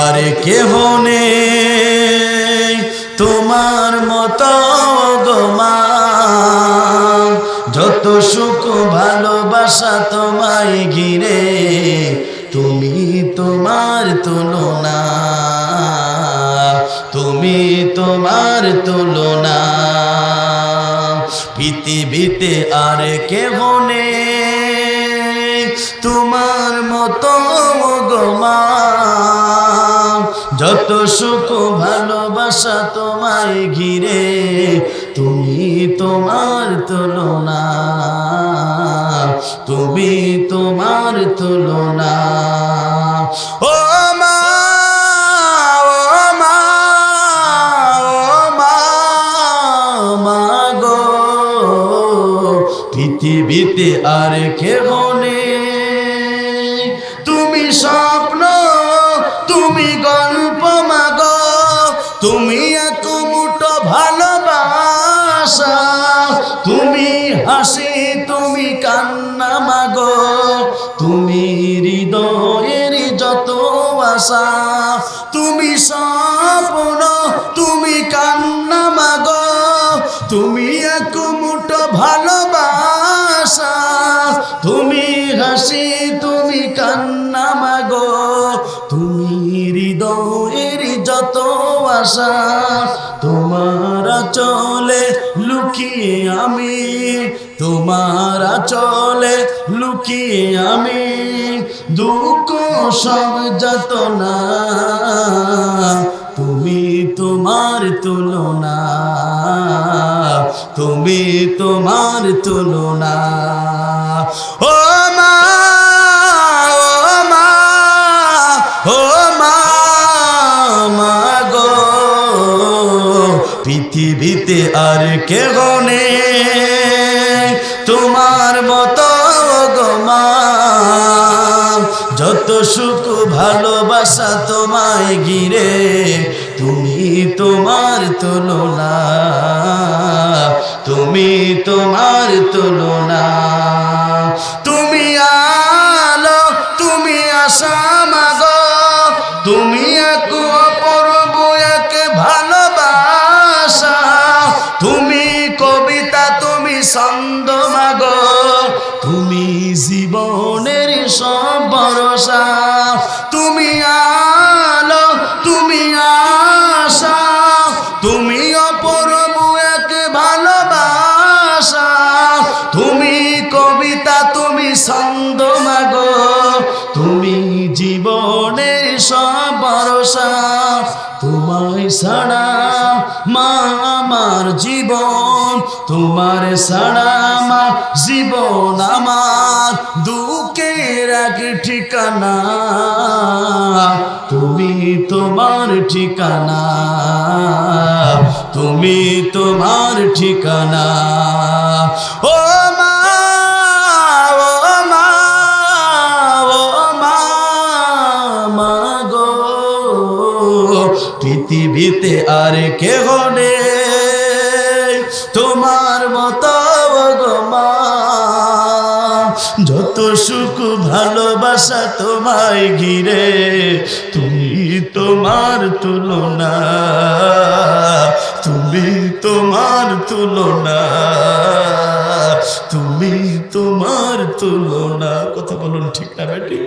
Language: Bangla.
আর কেহ নেই তোমার মতো গো মা, যত সুখ ভালোবাসা তোমায় ঘিরে, তুমি তোমার তুলনা, তুমি তোমার তুলনা। পৃথিবীতে আর কেহ নেই তোমার মতো গো মা, যত সুখ ভালোবাসা তোমায় ঘিরে, তুমি তোমার তুলনা, তুমি তোমার তুলনা। ও মা, ও মা, ও মা, মা গো, পৃথিবীতে আর কেহ নেই তুমি স্বপ্ন, তুমি গল্প মাগো, তুমি এক মুঠো ভালোবাসা, তুমি হাসি, তুমি কান্না মাগো, তুমি হৃদয়ের যত আশা, তুমি স্বপ্ন, তুমি কান্না মাগো, তুমি এক মুঠো ভালোবাসা, তুমি হাসি, তুমি কান্না মাগো, তুমি হৃদয়ের যত আশা। তোমার চলে লুকিয়ে আমি, তোমার চলে লুকিয়ে আমি, দুঃখ সব যাতনা, তুমি তোমার তুলনা, তুমি তোমার তুলনা। ও মা, ও মা, ও মা, মা গো, পৃথিবীতে আর কেহ নেই তোমার মতো গো মা, যত সুখ ভালোবাসা তোমায় ঘিরে, তুমি তোমার তুলনা, তুমি তোমার তুলনা। তুমি আলো, তুমি আশা মাগো, তুমি এক অপূর্ব এক ভালোবাসা, তুমি কবিতা, তুমি ছন্দ মাগো, তুমি জীবনের সব ভরসা, তুমি আলো, তুমি আশা, তুমি অপূর্ব এক ভালোবাসা, তুমি কবিতা, তুমি ছন্দ মাগো, তুমি জীবনের সব ভরসা। তোমায় ছাড়া মা আমার জীবন, তোমার ছাড়া মা জীবন আমার দুঃখের এক ঠিকানা, তুমি তোমার ঠিকানা, তুমি তোমার ঠিকানা। ও মা, ও মা, ও মা, মা গো, পৃথিবীতে আর কেহ নেই তোমার মতো গো মা, যত সুখ ভালোবাসা তোমায় ঘিরে, তুমি তোমার তুলনা, তুমি তোমার তুলনা, তুমি তোমার তুলনা। কথা বলুন ঠিক না বেটি?